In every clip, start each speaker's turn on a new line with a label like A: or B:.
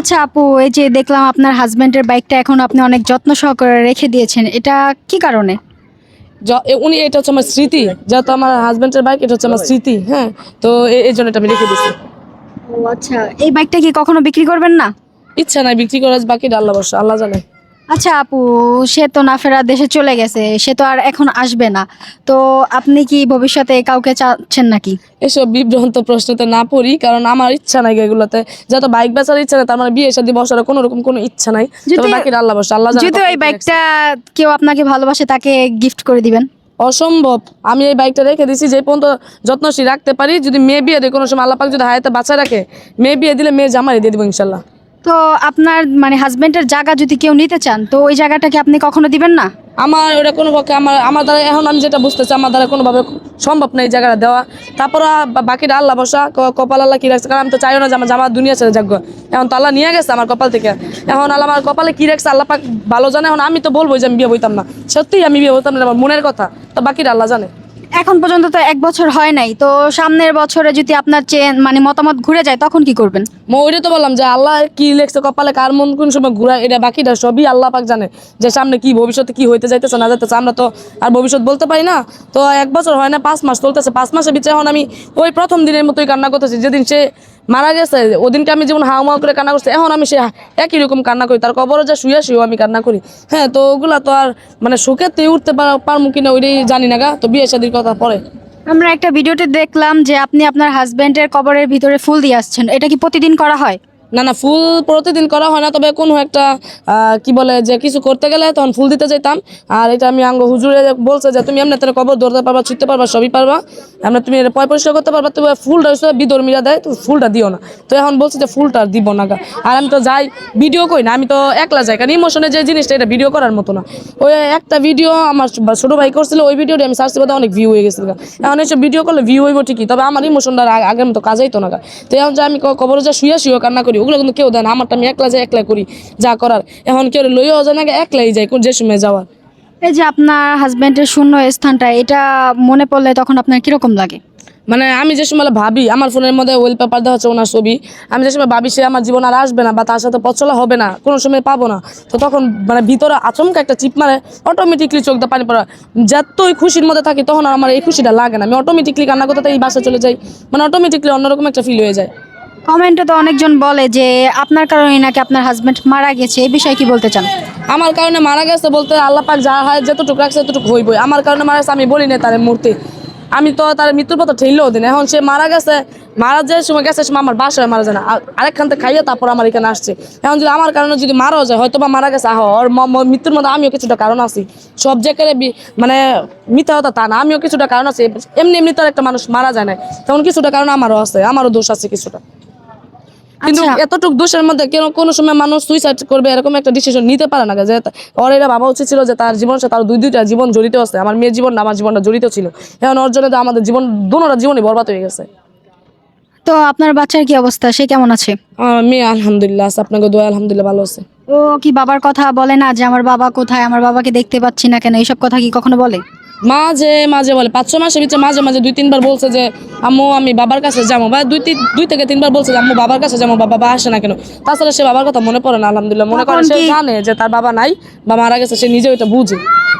A: আচ্ছা আপু, এই যে দেখলাম আপনার হাজবেন্ডের বাইকটা এখন আপনি অনেক যত্ন সহকারে রেখে দিয়েছেন, এটা কি কারণে?
B: উনি এটা হচ্ছে আমার স্মৃতি, যেহেতু আমার হাজবেন্ডের বাইক, এটা হচ্ছে আমার স্মৃতি। হ্যাঁ, তো এই জন্য এটা আমি রেখে দিচ্ছি।
A: ও আচ্ছা, এই বাইকটা কি কখনো বিক্রি করবেন না?
B: ইচ্ছা নাই বিক্রি করার, বাকি আল্লাহ বর্ষা, আল্লাহ জানে।
A: আচ্ছা আপু, সে তো না ফেরার দেশে চলে গেছে, সে তো আর এখন আসবে না। তো আপনি কি ভবিষ্যতে কাউকে চাচ্ছেন নাকি?
B: এসব বিভ্রান্ত প্রশ্নতে না পড়ি, কারণ আমার ইচ্ছা নাই এগুলোতে। যত বাইক বেচার ইচ্ছা নেই, তার মানে বিয়ে শাদী বসার কোনো রকম কোনো ইচ্ছা নাই। তবে বাকি আল্লাহ বর্ষা, আল্লাহ জানে।
A: যদি ওই বাইকটা কেউ আপনাকে ভালোবাসে, তাকে গিফট করে দিবেন?
B: অসম্ভব। আমি এই বাইকটা রেখে দিছি যে পর্যন্ত যত্নশীল রাখতে পারি। যদি মেয়ে বিয়ে দেয় কোনো সময়, আল্লাহ পাক যদি হায়াতে বাঁচা রাখে, মেয়ে বিয়ে দিলে মেয়ে জামাই দিয়ে দেবো ইনশাল্লাহ।
A: তো আপনার মানে হাজবেন্ডের জায়গা যদি কেউ নিতে চান, তো ওই জায়গাটা কি আপনি কখনো দিবেন না?
B: আমার ওটা কোনো পক্ষে, আমার দ্বারা এখন আমি যেটা বুঝতেছি, আমার দ্বারা কোনোভাবে সম্ভব না এই জায়গাটা দেওয়া। তারপর বাকিটা আল্লাহ বসা, কপাল আল্লাহ কি রাখছে। কারণ আমি তো চাইও না যে আমার জামা দুনিয়া ছেড়ে যাক। এখন তো আল্লাহ নিয়ে গেছে আমার কপাল থেকে। এখন আল্লাহ আমার কপালে কি রাখছে আল্লাহ পাক ভালো জানে। এখন আমি তো বলবো যে আমি বিয়ে বইতাম না, সত্যিই আমি বিয়ে বইতাম না, আমার মনের কথা। তো বাকিটা আল্লাহ জানে।
A: এখন পর্যন্ত তো 1 বছর হয় নাই, তো সামনের বছরে যদি আপনার মানে মতামত ঘুরে যায়, তখন কি করবেন?
B: ওইটা তো বললাম যে আল্লাহ কি লেখছে কপালে, কার মন কোন সময় ঘুরায়, এটা বাকিটা সবই আল্লাহ পাক জানে। যে সামনে কি ভবিষ্যতে কি হইতে যাইতেছে না যাইতেছে, আমরা তো আর ভবিষ্যৎ বলতে পারি না। তো 1 বছর হয় না, 5 মাস চলতেছে। 5 মাসের ভিতরে এখন আমি ওই প্রথম দিনের মতোই কান্না করতেছি। যেদিন সে মারা গেছে ওদিনকে আমি যেমন হাওমাও করে কান্না করছি, এখন আমি সে একই রকম কান্না করি। তার কবরে যা শুয়েও আমি কান্না করি। হ্যাঁ, তো ওগুলা তো আর মানে সুখেতে উঠতে পারমু কিনা ওইটাই জানি না গা। তো বিয়ে শাদীর কথা পরে।
A: আমরা একটা ভিডিওতে দেখলাম যে আপনি আপনার হাজবেন্ডের কবরের ভিতরে ফুল দিয়ে আসছেন, এটা কি প্রতিদিন করা হয়?
B: না না, ফুল প্রতিদিন করা হয় না, তবে কোনো একটা কি বলে যে কিছু করতে গেলে তখন ফুল দিতে যেতাম। আর এটা আমি আঙ্গ হুজুরে বলছে যে তুমি এমনি তাহলে কবর ধরতে পারবা, ছুটতে পারবা, সবই পারবা, এমনি তুমি পয় পরিষ্কার করতে পারবা। তবে ফুলটা হচ্ছে বিধর্মীরা দেয়, তো ফুলটা দিও না। তো এখন বলছে যে ফুলটা দিব না গা। আর আমি তো যাই ভিডিও করি না, আমি তো একলা যাই, কারণ ইমোশনের যে জিনিসটা এটা ভিডিও করার মতো না। ওই একটা ভিডিও আমার ছোট ভাই করছিল, ওই ভিডিওটি আমি সার্চ করতে অনেক ভিউ হয়ে গেছিল গা। এখন এইসব ভিডিও করলে ভিউ হইব ঠিকই, তবে আমার ইমোশনটা আগের মতো কাজেই তো না গা। তো এখন যে আমি কবরে যা শুয়ে কান্না করি, ওগুলো কিন্তু কেউ দেয় না। আমারটা আমি একলা যাই, একলা করি যা করার। এখন কেউ লইয়াও যায় না, একলাই যাই যে সময় যাওয়ার।
A: এই যে আপনার হাজবেন্ডের শূন্য স্থানটা, এটা মনে পড়লে তখন আপনার কিরকম লাগে?
B: মানে আমি যে সময় ভাবি, আমার ফোনের মধ্যে ওয়ালপেপার দেওয়া হচ্ছে ওনার ছবি, আমি যে সময় ভাবি সে আমার জীবন আর আসবে না বা তার সাথে পথ চলা হবে না, কোনো সময় পাবো না, তো তখন মানে ভিতরে আচমকা একটা চিপ মারে, অটোমেটিকলি চোখ দিয়ে পানি পড়া। যতই খুশির মধ্যে থাকি তখন আর আমার এই খুশিটা লাগে না, আমি অটোমেটিকলি কান্না করতে এই বাসায় চলে যাই। মানে অটোমেটিকলি অন্যরকম একটা ফিল হয়ে যায়।
A: কমেন্টে তো অনেকজন বলে যে আপনার কারণে নাকি আপনার হাজবেন্ড মারা গেছে, এই বিষয়ে কি বলতে চান?
B: আমার কারণে মারা গেছে বলতে আল্লাহ পাক যা হয় যতটুকু রাখছে ততটুকু হইবই। আমার কারণে মারা গেছে আমি বলি না তার মূর্তি, আমি তো তার মৃত্যুর পথে ঠেললেও দিন। এখন সে মারা গেছে, মারা যে সময় গেছে সময় আমার বাসায় মারা যায় না, আরেকখান থেকে খাইয়ে তারপর আমার এখানে আসছে। এখন যদি আমার কারণে যদি মারাও যায়, হয়তো বা মারা গেছে, ওর মৃত্যুর মধ্যে আমিও কিছুটা কারণ আছি। সব জায়গায় মানে মিথ্যা হতা তা না, আমিও কিছুটা কারণ আছে। এমনি এমনি তার একটা মানুষ মারা যায় না, তখন কিছুটা কারণ আমারও আছে, আমারও দোষ আছে কিছুটা। কিন্তু এতটুকু দোষের মধ্যে কেন কোনো সময় মানুষ সুইসাইড করবে এরকম একটা ডিসিশন নিতে পারে না, যে ওর এটা ভাবা উচিত ছিল যে তার জীবন, তার দুইটা জীবন জড়িত আছে। আমার মেয়ের জীবন না আমার জীবনটা জড়িত ছিল। এখন ওর জন্য আমাদের জীবন দুটোটা জীবনই বরবাদ হয়ে গেছে।
A: তো আপনার বাচ্চার কি অবস্থা, সে কেমন আছে?
B: আমার মেয়ে আলহামদুলিল্লাহ আছে, আপনাকে দোয়া আলহামদুলিল্লাহ ভালো আছে।
A: ও কি বাবার কথা বলে না যে আমার বাবা কোথায়, আমার বাবাকে দেখতে পাচ্ছি না কেন, এইসব কথা কি কখনো বলে?
B: মাঝে মাঝে বলে, 5-6 মাসের ভিতরে মাঝে মাঝে 2-3 বার বলছে যে আম্মু আমি বাবার কাছে যাবো, বা 2 থেকে 3 বার বলছে যে আম্মু বাবার কাছে যাবো, বাবা আসে না কেন। তাছাড়া সে বাবার কথা মনে পড়ে না আলহামদুলিল্লাহ। মনে করে সে জানে যে তার বাবা নাই বা মারা গেছে, সে নিজে ওইটা বুঝে।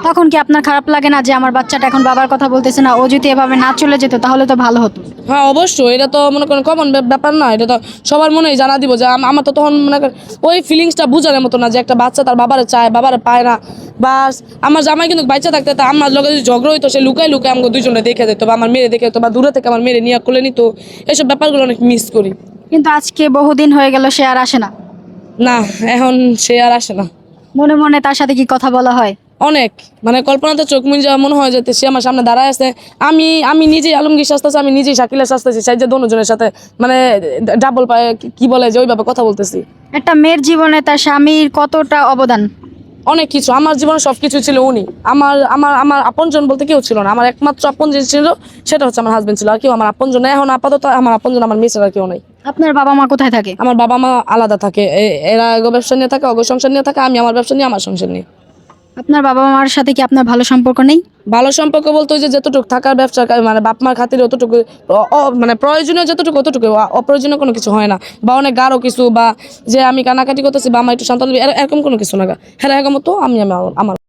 A: তখন কি আপনার খারাপ লাগে না যে আমার বাচ্চাটা এখন বাবার কথা বলতেছে না, ও যদি এভাবে না চলে যেত তাহলে তো ভালো হতো?
B: হ্যাঁ অবশ্যই, এটা তো মনে করেন কমন ব্যাপার না, এটা তো সবার মনেই জানা দিব যে আমার তো তখন মনে করেন ওই ফিলিংসটা বোঝানোর মতো না যে একটা বাচ্চা তার বাবারে চায়, বাবারে পায় না। বা আমার জামাই কিন্তু বাচ্চা থাকতে তা আমার লোকের যদি ঝগড়া হইতো, সে লুকায় লুকায় আমাকে দুইজনে দেখে দিত, বা আমার মেয়ে দেখে দিত, বা দূরে থেকে আমার মেয়ে নিয়ে করলে নিত। এইসব ব্যাপারগুলো অনেক মিস করি।
A: কিন্তু আজকে বহুদিন হয়ে গেল, সে আর আসে না?
B: না, এখন সে আর আসে না।
A: মনে মনে তার সাথে কি কথা বলা হয়?
B: অনেক, মানে কল্পনাতে চোখ মুজে মনে হয় যে সে আমার সামনে দাঁড়ায় আছে। আমি নিজেই আলমগীর শাস্তাছি, আমি নিজেই শাকিলের শাস্তাছি, সাই যে দোনোজনের সাথে মানে ডাবল পায়ে কি বলে যে ওইভাবে কথা বলতেছি।
A: একটা মেয়ের জীবনে তার স্বামীর কতটা অবদান?
B: অনেক কিছু, আমার জীবনে সবকিছু ছিল উনি। আমার আমার আমার আপনজন বলতে কেউ ছিল না, আমার একমাত্র আপন যে ছিল সেটা হচ্ছে আমার হাজবেন্ড ছিল, আর কেউ আমার আপনজন না। এখন আপাতত আমার আপনজন আমার মেয়ে ছাড়া কেউ নাই।
A: আপনার বাবা মা কোথায় থাকে?
B: আমার বাবা মা আলাদা থাকে, এরা ব্যবসা নিয়ে থাকে, অগ সংসার নিয়ে থাকে, আমি আমার ব্যবসা নিয়ে আমার সংসার নিয়ে।
A: আপনার বাবা মার সাথে কি আপনার ভালো সম্পর্ক নেই?
B: ভালো সম্পর্ক বলতে ওই যে যতটুকু থাকার ব্যবসা মানে বাপ মার খাতিরে অতটুকু মানে প্রয়োজনীয় যতটুকু অতটুকু, অপ্রয়োজনীয় কোনো কিছু হয় না, বা অনেক গাঢ় কিছু, বা যে আমি কানাকাটি করতেছি বা আমার একটু শান্ত এরকম কোনো কিছু না। হ্যাঁ এরকম তো আমি আমার